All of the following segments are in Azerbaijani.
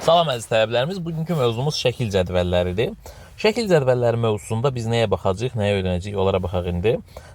Salam əziz tələbələrimiz, bugünkü mövzumuz şəkil cədvəlləridir. Şəkil cədvəlləri mövzusunda biz nəyə baxacağıq, nəyə öyrənəcəyik, onlara baxaq indi.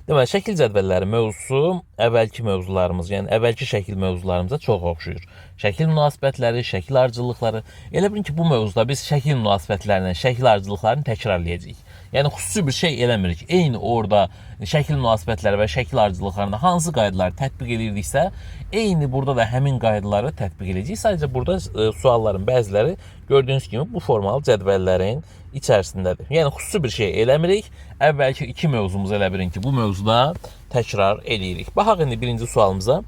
Deməli, şəkil cədvəlləri mövzusu əvvəlki mövzularımız, yəni əvvəlki şəkil mövzularımıza çox oxşuyur. Şəkil münasibətləri, şəkil ardıcıllıqları. Elə bilin ki, bu mövzuda biz şəkil münasibətlərini, şəkil ardıcıllıqlarını təkrarlayacağıq. Yəni xüsusi bir şey eləmirik. Eyni orada şəkil münasibətləri və şəkil ardıcıllıqlarında hansı qaydaları tətbiq edirdiksə, eyni burada da həmin qaydaları tətbiq edəcəyik. Sadəcə burada sualların bəziləri gördüyünüz kimi bu formal cədvəllərin içərisindədir. Yəni xüsusi bir şey eləmirik. Əvvəlki iki mövzumuz elə bilin ki, bu mövzuda təkrar edirik. Baxaq indi birinci sualımıza.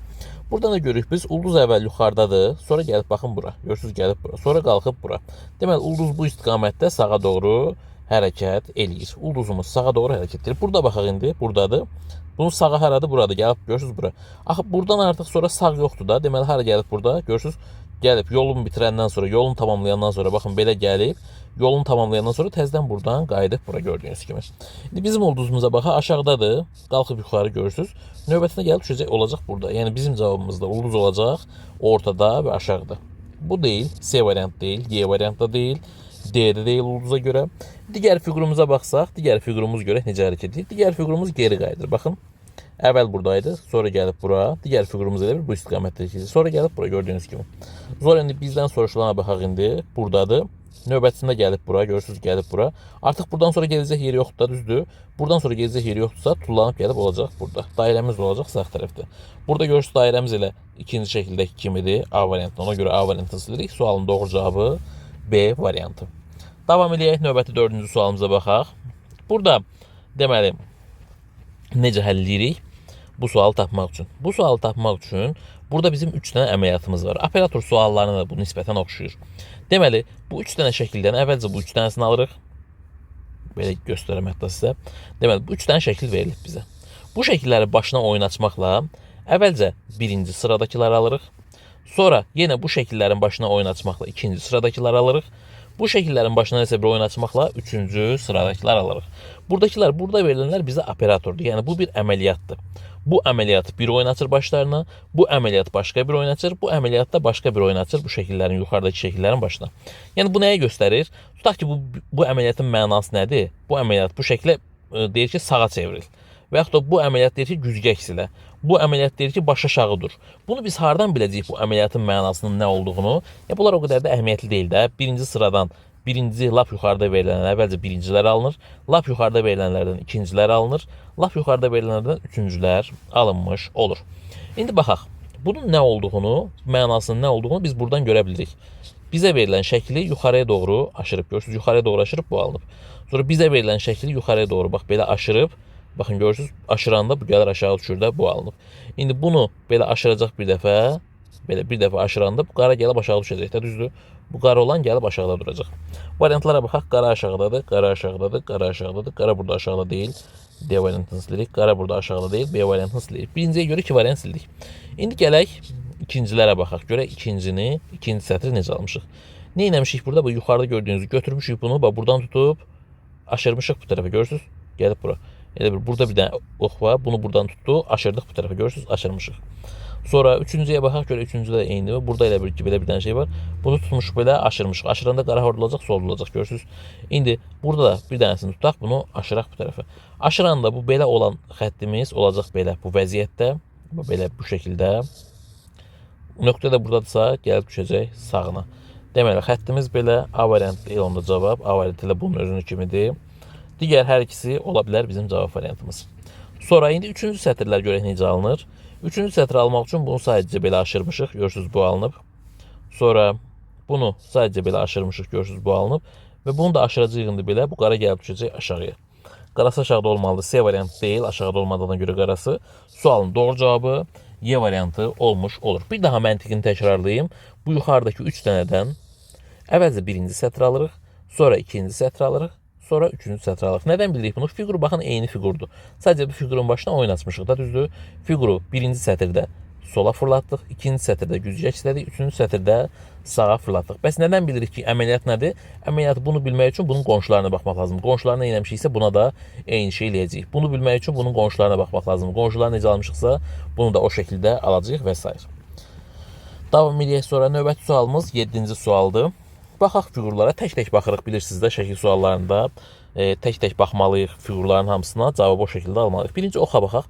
Buradan da görürük biz ulduz əvvəl yuxarıdadır, sonra gəlib baxın bura. Görürsünüz gəlib bura, sonra qalxıb bura. Deməli ulduz bu istiqamətdə sağa doğru hərəkət eləyir. Ulduzumuz sağa doğru hərəkət edir. Burada baxaq indi, buradadır. Bunun sağı haradır? Burada. Gəlib görürsünüz bura. Axı buradan artıq sonra sağ yoxdur da. Deməli hara gəlib burada? Görürsünüz? Gəlib yolunu bitirəndən sonra, yolunu tamamlayandan sonra baxın belə gəlib. Yolunu tamamlayandan sonra təzədən buradan qayıdıb bura gördüyünüz kimi. İndi bizim ulduzumuza baxaq, aşağıdadır. Qalxıb yuxarı görürsünüz. Növbətində gəlib düşəcək olacaq burada. Yəni bizim cavabımızda ulduz olacaq ortada və aşağıda. Bu deyil, C variant deyil, Y variant da deyil. D-də deyil ulduza görə. Digər fiqurumuza baxsaq, digər fiqurumuz görə necə hərəkət edir? Digər fiqurumuz geri qayıdır. Baxın. Əvvəl buradaydı, sonra gəlib bura. Digər fiqurumuz elə bir bu istiqamətdə keçir. Sonra gəlib bura gördüyünüz kimi. Sonra indi bizdən soruşulana baxaq indi. Buradadır. Növbətində gəlib bura, görürsünüz gəlib bura. Artıq buradan sonra gələcək yeri yoxdur da, düzdür. Buradan sonra gələcək yeri yoxdursa, tullanıb gəlib olacaq burada. Dairəmiz olacaq sağ tərəfdə. Burada görürsünüz dairəmiz elə ikinci şəkildəki kimidir. A variantı. Ona görə A variantını silirik. Sualın doğru cavabı B variantı. Davam edək, növbəti dördüncü sualımıza baxaq. Burada deməli necə həll edirik bu sualı tapmaq üçün? Bu sualı tapmaq üçün burada bizim 3 dənə əməliyyatımız var. Operator suallarına da bu nisbətən oxşuyur. Deməli, bu 3 dənə şəkildən əvvəlcə bu 3 dənəsini alırıq. Belə göstərəm hətta sizə. Deməli, bu 3 dənə şəkil verilir bizə. Bu şəkilləri başına oynaçmaqla əvvəlcə birinci sıradakıları alırıq. Sonra yenə bu şəkillərin başına oynaçmaqla ikinci sıradakıları alırıq. Bu şəkillərin başına nəsə bir oynaçmaqla üçüncü sıradakılar alırıq. Buradakılar, burada verilənlər bizə operatordur. Yəni bu bir əməliyyatdır. Bu əməliyyat bir oynaçır başlarına, bu əməliyyat başqa bir oynaçır, bu əməliyyat da başqa bir oynaçır bu şəkillərin, yuxarıdakı şəkillərin başına. Yəni bu nəyə göstərir? Tutaq ki, bu əməliyyatın mənası nədir? Bu əməliyyat bu şəklə deyir ki, sağa çevril. Və yaxud da bu əməliyyat deyir ki, güzgə əksilə. Bu əməliyyat deyir ki, baş aşağı dur. Bunu biz hardan biləcəyik bu əməliyyatın mənasının nə olduğunu? Bunlar o qədər də əhəmiyyətli deyil də. Birinci sıradan birinci lap yuxarıda verilənlər əvvəlcə birincilər alınır. Lap yuxarıda verilənlərdən ikincilər alınır. Lap yuxarıda verilənlərdən üçüncülər alınmış olur. İndi baxaq. Bunun nə olduğunu, mənasının nə olduğunu biz buradan görə bilirik. Bizə verilən şəkli yuxarıya doğru aşırıb. Görürsünüz, yuxarıya doğru aşırıb bu alınıb. Sonra bizə verilən şəkli yuxarıya doğru bax belə aşırıb. Baxın görürsünüz, aşıranda bu gəlir aşağı düşür də bu alınıb. İndi bunu belə aşıracaq bir dəfə, belə bir dəfə aşıranda bu qara gəlib aşağı düşəcək də, düzdür? Bu qara olan gəlib aşağıda duracaq. Variantlara baxaq, qara aşağıdadır, qara aşağıdadır, qara aşağıdadır, qara burada aşağıda deyil. D variantını silirik, qara burada aşağıda deyil, B variantını silirik. Birinciyə görə 2 variant sildik. İndi gələk ikincilərə baxaq. Görək ikinci sətri necə almışıq. Nə etmişik burada? Bu yuxarıda gördüyünüzü götürmüşük bunu, bax buradan tutub aşırmışıq bu tərəfə, görürsünüz? Gəlib bura. Elə bir burada bir dənə ox var. Bunu buradan tutdu, aşırdıq bu tərəfə. Görürsünüz, aşırmışıq. Sonra üçüncüyə baxaq, görə üçüncüdə də eynidir. Burada elə bir ki, belə bir dənə şey var. Bunu tutmuşuq belə, aşırmışıq. Aşıranda qara olacaq, sol olacaq. Görürsünüz. İndi burada da bir dənəsini tutaq, bunu aşıraq bu tərəfə. Aşıranda bu belə olan xəttimiz olacaq belə bu vəziyyətdə. Belə bu şəkildə. Nöqtə də buradadırsa, gəlib düşəcək sağına. Deməli, xəttimiz belə A variantı deyil, onda cavab. A variantı ilə bunun özünü kimidir. Digər hər ikisi ola bilər bizim cavab variantımız. Sonra indi üçüncü sətirlər görək necə alınır. Üçüncü sətri almaq üçün bunu sadəcə belə aşırmışıq. Görürsünüz bu alınıb. Sonra bunu sadəcə belə aşırmışıq. Görürsünüz bu alınıb. Və bunu da aşıracağıq indi belə. Bu qara gəlib düşəcək aşağıya. Qarası aşağıda olmalıdır. C variantı deyil. Aşağıda olmadığına görə qarası. Sualın doğru cavabı Y variantı olmuş olur. Bir daha məntiqini təkrarlayayım. Bu yuxarıdakı 3 dənədən əvvəlcə birinci sətri alırıq. Sonra ikinci sətri alırıq. Sonra üçüncü sətri alırıq. Nədən bildik bunu? Fiquru baxın eyni fiqurdur. Sadəcə bu fiqurun başına oynatmışıq da, düzdür? Fiquru birinci sətirdə sola fırlatdıq, ikinci sətirdə güzgə əkslədik, üçüncü sətirdə sağa fırlatdıq. Bəs nədən bilirik ki, əməliyyat nədir? Əməliyyat bunu bilmək üçün bunun qonşularına baxmaq lazımdır. Qonşularına eləmişiksə buna da eyni şey eləyəcəyik. Bunu bilmək üçün bunun qonşularına baxmaq lazımdır. Qonşular necə almışıqsa bunu da o şəkildə alacağıq və s. Davam edək sonra növbəti sualımız 7-ci sualdır. baxaq fiqurlara. Tək-tək baxırıq, bilirsiniz də, şəkil suallarında. Tək-tək baxmalıyıq fiqurların hamısına, cavabı o şəkildə almalıyıq. Birinci oxa baxaq.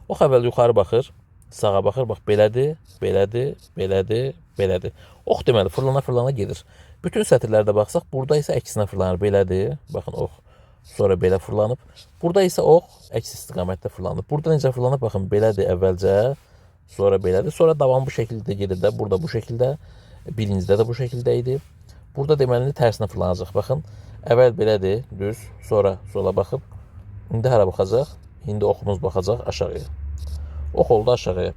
Ox əvvəl yuxarı baxır, sağa baxır. Bax, belədir, belədir, belədir, belədir. Ox deməli fırlana-fırlana gedir. Bütün sətirlərdə baxsaq, burada isə əksinə fırlanır. Belədir. Baxın, ox. Sonra belə fırlanıb. Burada isə ox əks istiqamətdə fırlanıb. Burada necə fırlanıb? Baxın, belədir əvvəlcə. Sonra belədir. Sonra davam bu şəkildə gedir də. Burada bu şəkildə. Birincidə də bu şəkildə idi. Burada deməli tərsinə fırlanacaq. Baxın, əvvəl belədir, düz. Sonra sola baxıb. İndi hara baxacaq? İndi oxumuz baxacaq aşağıya. Ox oldu aşağıya.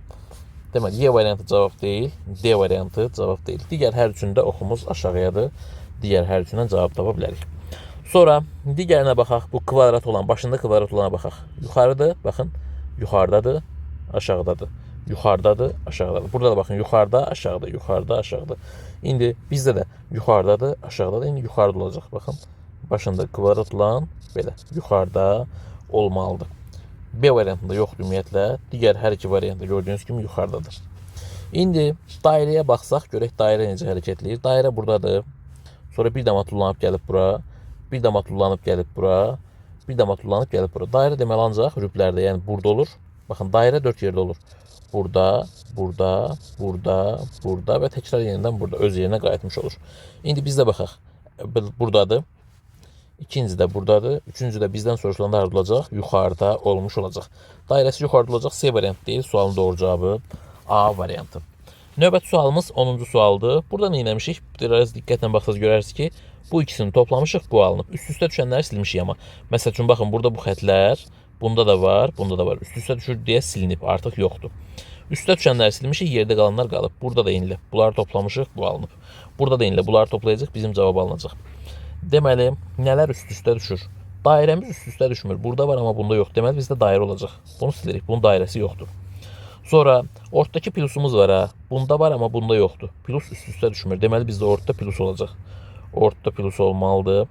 Deməli, Y variantı cavab deyil, D variantı cavab deyil. Digər hər üçündə oxumuz aşağıyadır. Digər hər üçündən cavab tapa bilərik. Sonra digərinə baxaq. Bu kvadrat olan, başında kvadrat olana baxaq. Yuxarıdır, baxın. Yuxarıdadır, aşağıdadır. Yuxarıdadır, aşağıdadır. Burada da baxın, yuxarıda, aşağıda, yuxarıda, aşağıda. İndi bizdə də yuxarıdadır, aşağıdadır. İndi yuxarıda olacaq. Baxın, başında kvadrat olan belə yuxarıda olmalıdır. B variantında yoxdur ümumiyyətlə. Digər hər iki variantda gördüyünüz kimi yuxarıdadır. İndi dairəyə baxsaq, görək dairə necə hərəkət edir. Dairə buradadır. Sonra bir dama tullanıb gəlib bura. Bir dama tullanıb gəlib bura. Bir dama tullanıb gəlib bura. Dairə deməli ancaq rüblərdə, yəni burada olur. Baxın, dairə 4 yerdə olur. Burada, burada, burada, burada və təkrar yenidən burada öz yerinə qayıtmış olur. İndi bizdə baxaq. Buradadır. İkinci də buradadır. Üçüncü də bizdən soruşulanda harada olacaq? Yuxarıda olmuş olacaq. Dairəsi yuxarıda olacaq. C variantı deyil. Sualın doğru cavabı A variantı. Növbəti sualımız 10-cu sualdır. Burada nə etmişik? Biraz diqqətlə baxsaq görərsiniz ki, bu ikisini toplamışıq, bu alınıb. Üst-üstə düşənləri silmişik amma. Məsəl üçün, baxın, burada bu xətlər, bunda da var, bunda da var. Üst-üstə düşür deyə silinib, artıq yoxdur. Üstə düşənləri silmişik, yerdə qalanlar qalıb. Burada da eynilə. Bunları toplamışıq, bu alınıb. Burada da eynilə. Bunları toplayacaq, bizim cavab alınacaq. Deməli, nələr üst-üstə düşür? Dairəmiz üst-üstə düşmür. Burada var, amma bunda yox. Deməli, bizdə dairə olacaq. Bunu silirik. Bunun dairəsi yoxdur. Sonra ortadakı plusumuz var ha. Bunda var, amma bunda yoxdur. Plus üst-üstə düşmür. Deməli, bizdə ortada plus olacaq. Ortada plus olmalıdır.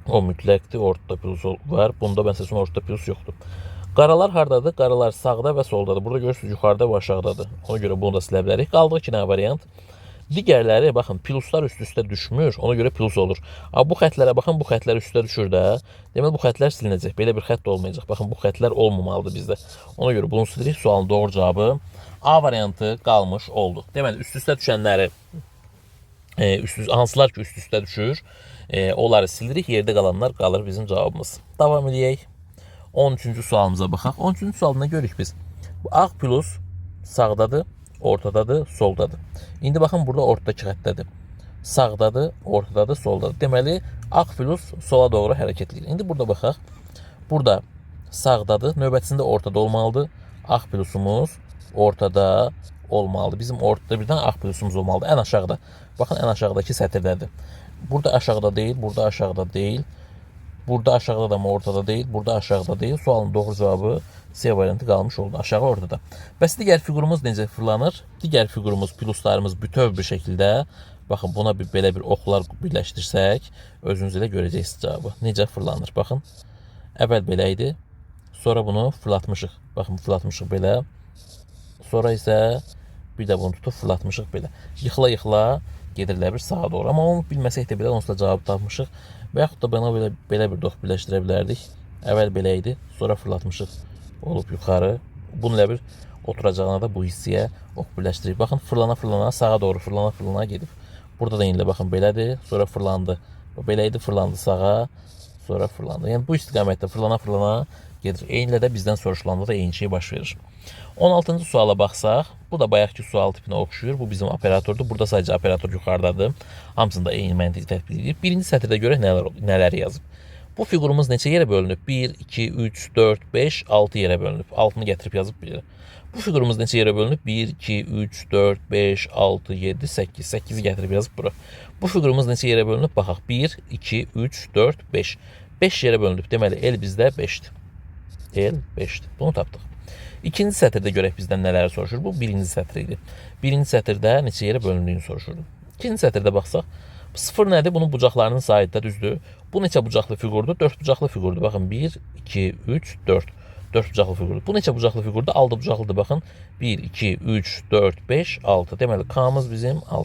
O mütləqdir. Ortada plus var. Bunda məsələn ortada plus yoxdur. Qaralar hardadır? Qaralar sağda və soldadır. Burada görürsünüz, yuxarıda və aşağıdadır. Ona görə bunu da silə bilərik. Qaldıq ki, nə variant? Digərləri, baxın, pluslar üst-üstə düşmür, ona görə plus olur. Amma bu xətlərə baxın, bu xətlər üstə düşür də. Deməli, bu xətlər silinəcək. Belə bir xətt də olmayacaq. Baxın, bu xətlər olmamalıdır bizdə. Ona görə bunu silirik. Sualın doğru cavabı A variantı qalmış oldu. Deməli, üst-üstə düşənləri, hansılar ki, üst-üstə düşür, onları silirik. Yerdə qalanlar qalır bizim cavabımız. Davam edək. 13-cü sualımıza baxaq. 13-cü sualına görürük biz. Bu ağ plus sağdadır, ortadadır, soldadır. İndi baxın, burada ortadakı xəttədir. Sağdadır, ortadadır, soldadır. Deməli, ağ plus sola doğru hərəkət edir. İndi burada baxaq. Burada sağdadır, növbətisində ortada olmalıdır. Ağ plusumuz ortada olmalıdır. Bizim ortada birdən ağ plusumuz olmalıdır. Ən aşağıda. Baxın, ən aşağıdakı sətirdədir. Burada aşağıda deyil, burada aşağıda deyil. Burada aşağıda da ama ortada değil. Burada aşağıda değil. Sualın doğru cevabı C variantı qalmış oldu. Aşağı ortada. Bəs digər fiqurumuz necə fırlanır? Digər fiqurumuz, pluslarımız bütöv bir şəkildə. Baxın, buna belə bir oxlar birləşdirsək, özünüz elə görəcəksiniz cavabı. Necə fırlanır? Baxın. Əvvəl belə idi. Sonra bunu fırlatmışıq. Baxın, fırlatmışıq belə. Sonra isə bir də bunu tutub fırlatmışıq belə. Yıxıla-yıxıla gedirlər bir sağa doğru. Amma onu bilməsək də belə onsuz da cavabı tapmışıq. Və yaxud da bana belə bir ox birləşdirə bilərdik. Əvvəl belə idi, sonra fırlatmışıq olub yuxarı. Bununla bir oturacağına da bu hissəyə ox birləşdirib. Baxın, fırlana-fırlana sağa doğru, fırlana-fırlana gedib. Burada da indi baxın belədir, sonra fırlandı. Belə idi, fırlandı sağa, sonra fırlandı. Yəni bu istiqamətdə fırlana-fırlana gedir. Eynilə də bizdən soruşulanda da eyni şey baş verir. 16-cı suala baxsaq, bu da bayaqki sual tipinə oxşuyur. Bu bizim operatordur. Burada sadəcə operator yuxarıdadır. Hamısında eyni məntiq tətbiq edir. Birinci sətirdə görə nələr yazıb. Bu fiqurumuz neçə yerə bölünüb? 1, 2, 3, 4, 5, 6 yerə bölünüb. 6-nı gətirib yazıb bilir. Bu fiqurumuz neçə yerə bölünüb? 1, 2, 3, 4, 5, 6, 7, 8. 8-i gətirib yazıb bura. Bu fiqurumuz neçə yerə bölünüb? Baxaq. 1, 2, 3, 4, 5. 5 yerə bölünüb. Deməli, el bizdə 5-dir. El 5-dir. Bunu tapdıq. İkinci sətirdə görək bizdən nələri soruşur. Bu birinci sətir idi. Birinci sətirdə neçə yerə bölündüyünü soruşurdu. İkinci sətirdə baxsaq, 0 nədir? Bunun bucaqlarının sayıda düzdür. Bu neçə bucaqlı fiqurdur? 4 bucaqlı fiqurdur. Baxın, 1, 2, 3, 4. 4 bucaqlı fiqurdur. Bu neçə bucaqlı fiqurdur? 6 bucaqlıdır. Baxın, 1, 2, 3, 4, 5, 6. Deməli, K'mız bizim 6-dır.